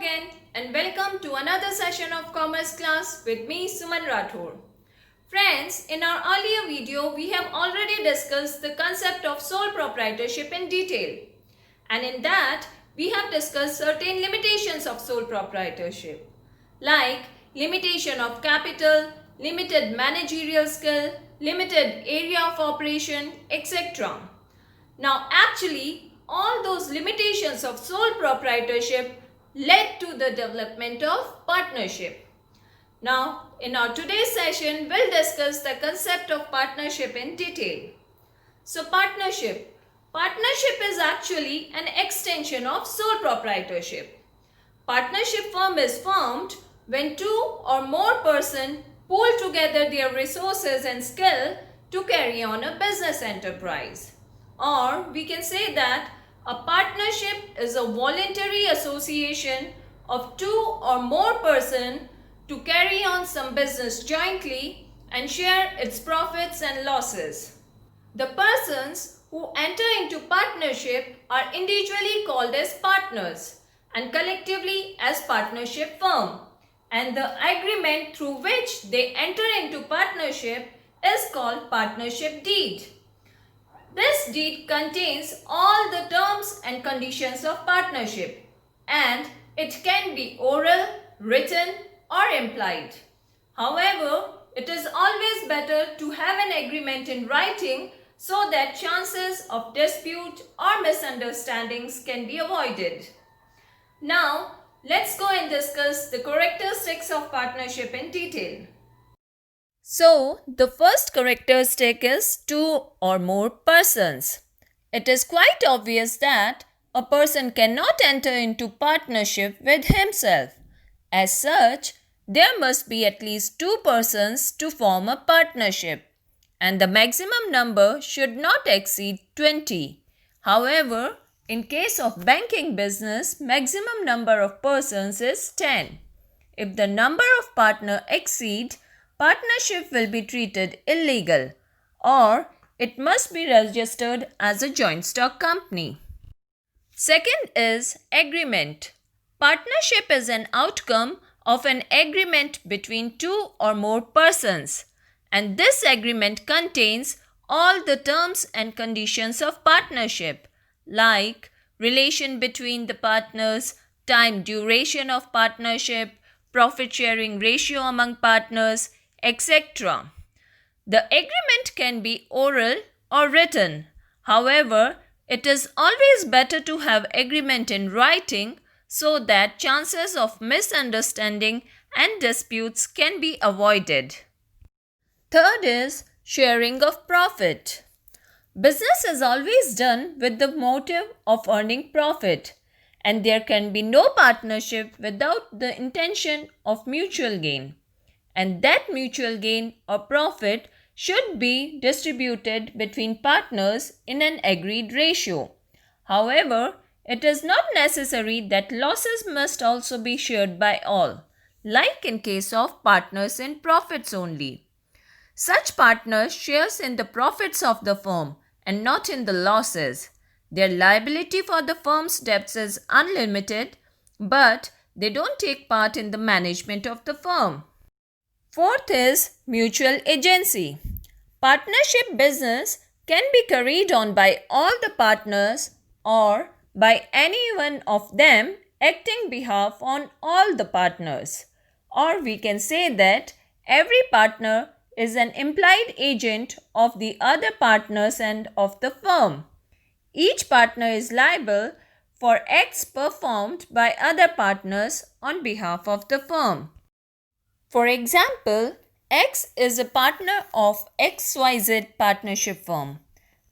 again and welcome to another session of Commerce class with me Suman Rathore. Friends, in our earlier video we have already discussed the concept of sole proprietorship in detail. And in that we have discussed certain limitations of sole proprietorship like limitation of capital, limited managerial skill, limited area of operation, etc. Now actually all those limitations of sole proprietorship led to the development of partnership. Now, in our today's session, we'll discuss the concept of partnership in detail. So, partnership. Partnership is actually an extension of sole proprietorship. Partnership firm is formed when two or more persons pool together their resources and skill to carry on a business enterprise. Or we can say that a partnership is a voluntary association of two or more persons to carry on some business jointly and share its profits and losses. The persons who enter into partnership are individually called as partners and collectively as partnership firm, and the agreement through which they enter into partnership is called partnership deed. This deed contains all the terms and conditions of partnership, and it can be oral, written or implied. However, it is always better to have an agreement in writing so that chances of dispute or misunderstandings can be avoided. Now, let's go and discuss the characteristics of partnership in detail. So, the first characteristic is two or more persons. It is quite obvious that a person cannot enter into partnership with himself. As such, there must be at least two persons to form a partnership, and the maximum number should not exceed 20. However, in case of banking business, maximum number of persons is 10. If the number of partners exceed, partnership will be treated illegal, or it must be registered as a joint stock company. Second is agreement. Partnership is an outcome of an agreement between two or more persons, and this agreement contains all the terms and conditions of partnership, like relation between the partners, time duration of partnership, profit sharing ratio among partners, etc. The agreement can be oral or written. However, it is always better to have agreement in writing so that chances of misunderstanding and disputes can be avoided. Third is sharing of profit. Business is always done with the motive of earning profit, and there can be no partnership without the intention of mutual gain. And that mutual gain or profit should be distributed between partners in an agreed ratio. However, it is not necessary that losses must also be shared by all, like in case of partners in profits only. Such partners shares in the profits of the firm and not in the losses. Their liability for the firm's debts is unlimited, but they don't take part in the management of the firm. Fourth is mutual agency. Partnership business can be carried on by all the partners or by any one of them acting behalf on all the partners. Or we can say that every partner is an implied agent of the other partners and of the firm. Each partner is liable for acts performed by other partners on behalf of the firm. For example, X is a partner of XYZ partnership firm,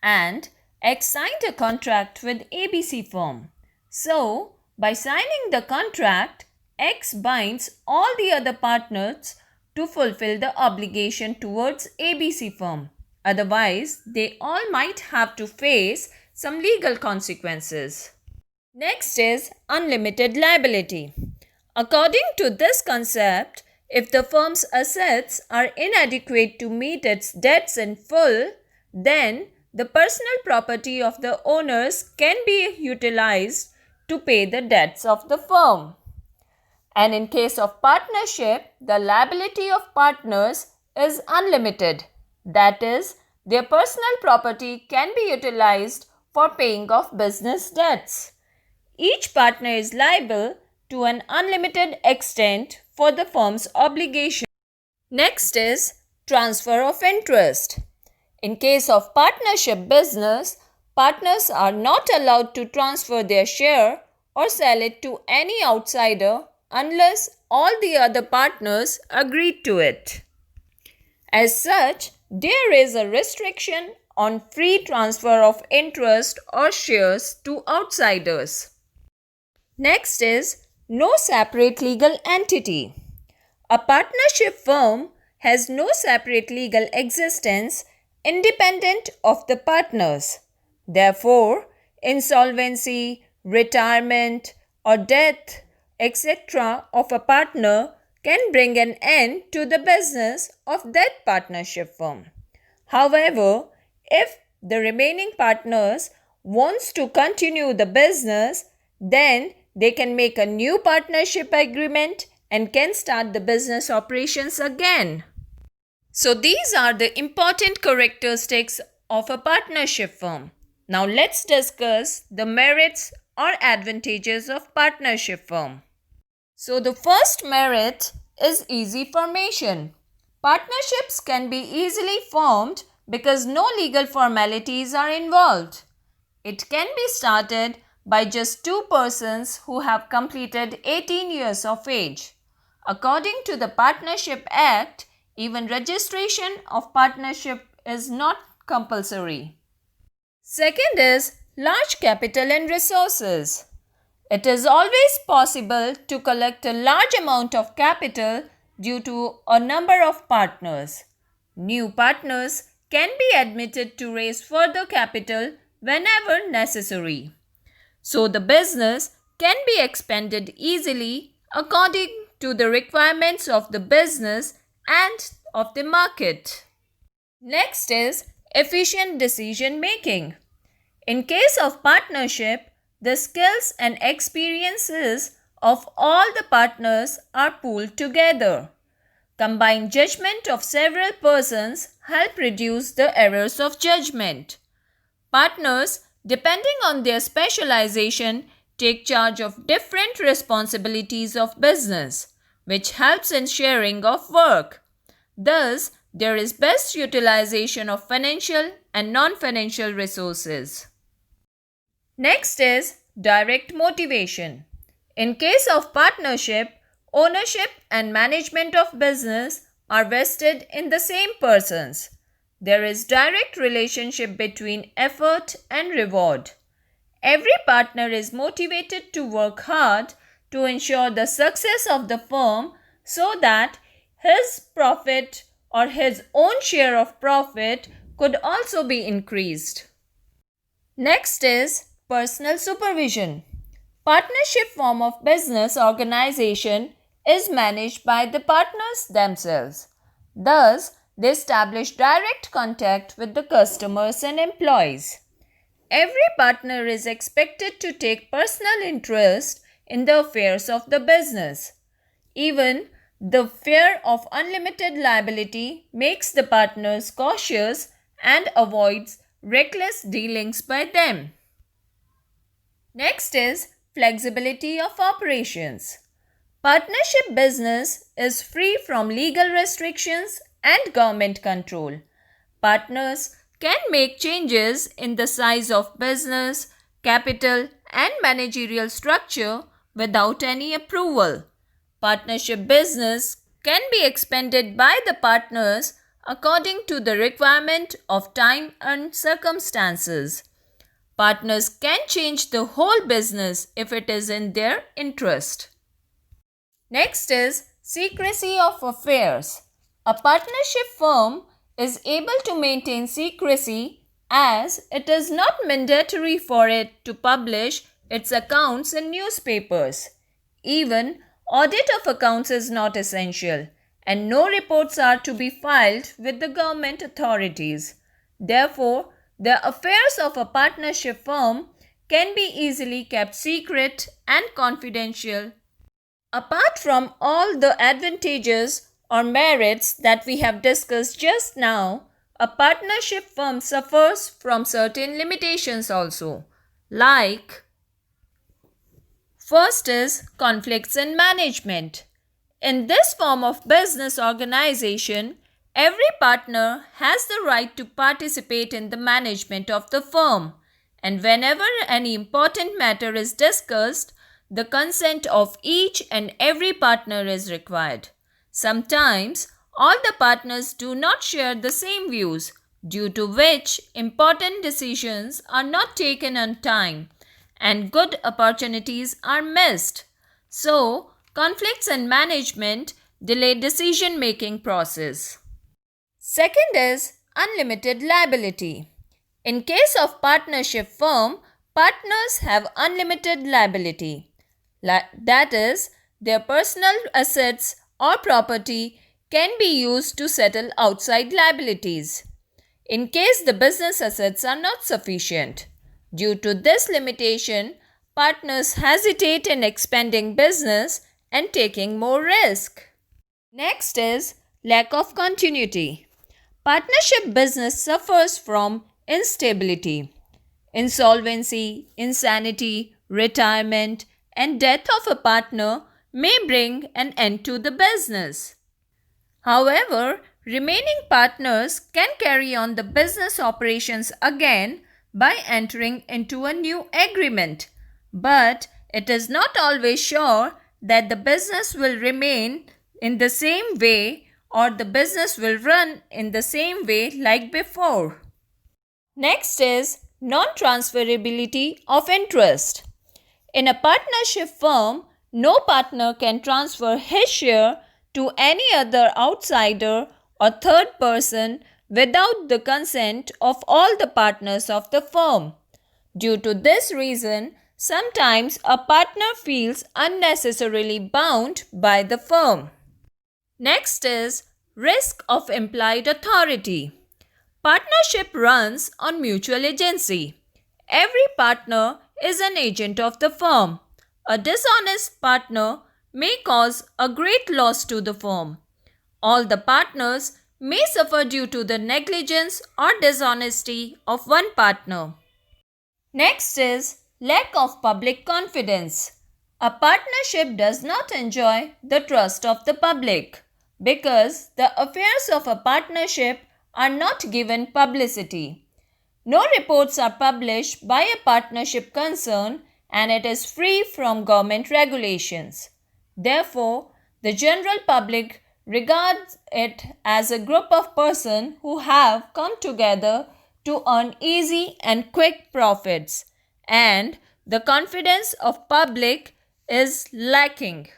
and X signed a contract with ABC firm. So, by signing the contract, X binds all the other partners to fulfill the obligation towards ABC firm. Otherwise, they all might have to face some legal consequences. Next is unlimited liability. According to this concept, if the firm's assets are inadequate to meet its debts in full, then the personal property of the owners can be utilized to pay the debts of the firm. And in case of partnership, the liability of partners is unlimited. That is, their personal property can be utilized for paying off business debts. Each partner is liable to an unlimited extent for the firm's obligation. Next is transfer of interest. In case of partnership business, partners are not allowed to transfer their share or sell it to any outsider unless all the other partners agreed to it. As such, there is a restriction on free transfer of interest or shares to outsiders. Next is no separate legal entity. A partnership firm has no separate legal existence independent of the partners. Therefore, insolvency, retirement, or death, etc. of a partner can bring an end to the business of that partnership firm. However, if the remaining partners wants to continue the business, then they can make a new partnership agreement and can start the business operations again. So these are the important characteristics of a partnership firm. Now let's discuss the merits or advantages of partnership firm. So the first merit is easy formation. Partnerships can be easily formed because no legal formalities are involved. It can be started by just two persons who have completed 18 years of age. According to the Partnership Act, even registration of partnership is not compulsory. Second is large capital and resources. It is always possible to collect a large amount of capital due to a number of partners. New partners can be admitted to raise further capital whenever necessary. So the business can be expanded easily according to the requirements of the business and of the market. Next is efficient decision making. In case of partnership, the skills and experiences of all the partners are pooled together. Combined judgment of several persons help reduce the errors of judgment. Partners, depending on their specialization, take charge of different responsibilities of business, which helps in sharing of work. Thus, there is best utilization of financial and non-financial resources. Next is direct motivation. In case of partnership, ownership and management of business are vested in the same persons. There is direct relationship between effort and reward. Every partner is motivated to work hard to ensure the success of the firm so that his profit or his own share of profit could also be increased. Next is personal supervision. Partnership form of business organization is managed by the partners themselves. Thus, they establish direct contact with the customers and employees. Every partner is expected to take personal interest in the affairs of the business. Even the fear of unlimited liability makes the partners cautious and avoids reckless dealings by them. Next is flexibility of operations. Partnership business is free from legal restrictions and government control. Partners can make changes in the size of business, capital, and managerial structure without any approval. Partnership business can be expanded by the partners according to the requirement of time and circumstances. Partners can change the whole business if it is in their interest. Next is secrecy of affairs. A partnership firm is able to maintain secrecy as it is not mandatory for it to publish its accounts in newspapers. Even audit of accounts is not essential, and no reports are to be filed with the government authorities. Therefore, the affairs of a partnership firm can be easily kept secret and confidential. Apart from all the advantages or merits that we have discussed just now, a partnership firm suffers from certain limitations also. Like, first is conflicts in management. In this form of business organization, every partner has the right to participate in the management of the firm, and whenever any important matter is discussed, the consent of each and every partner is required. Sometimes, all the partners do not share the same views, due to which important decisions are not taken on time and good opportunities are missed. So, conflicts in management delay decision-making process. Second is unlimited liability. In case of partnership firm, partners have unlimited liability. That is, their personal assets or property can be used to settle outside liabilities in case the business assets are not sufficient. Due to this limitation, partners hesitate in expanding business and taking more risk. Next is lack of continuity. Partnership business suffers from instability. Insolvency, insanity, retirement, and death of a partner may bring an end to the business. However, remaining partners can carry on the business operations again by entering into a new agreement. But it is not always sure that the business will remain in the same way or the business will run in the same way like before. Next is non-transferability of interest. In a partnership firm, no partner can transfer his share to any other outsider or third person without the consent of all the partners of the firm. Due to this reason, sometimes a partner feels unnecessarily bound by the firm. Next is risk of implied authority. Partnership runs on mutual agency. Every partner is an agent of the firm. A dishonest partner may cause a great loss to the firm. All the partners may suffer due to the negligence or dishonesty of one partner. Next is lack of public confidence. A partnership does not enjoy the trust of the public because the affairs of a partnership are not given publicity. No reports are published by a partnership concern and it is free from government regulations. Therefore, the general public regards it as a group of persons who have come together to earn easy and quick profits, and the confidence of public is lacking.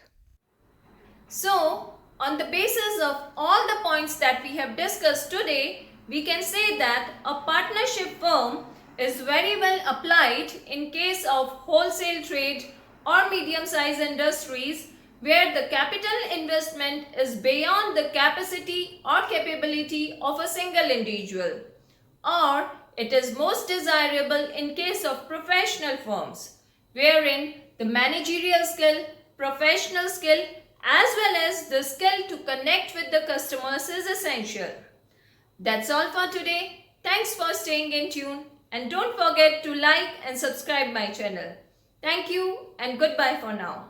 So, on the basis of all the points that we have discussed today, we can say that a partnership firm is very well applied in case of wholesale trade or medium-sized industries where the capital investment is beyond the capacity or capability of a single individual. Or it is most desirable in case of professional firms, wherein the managerial skill, professional skill, as well as the skill to connect with the customers is essential. That's all for today. Thanks for staying in tune and don't forget to like and subscribe my channel. Thank you and goodbye for now.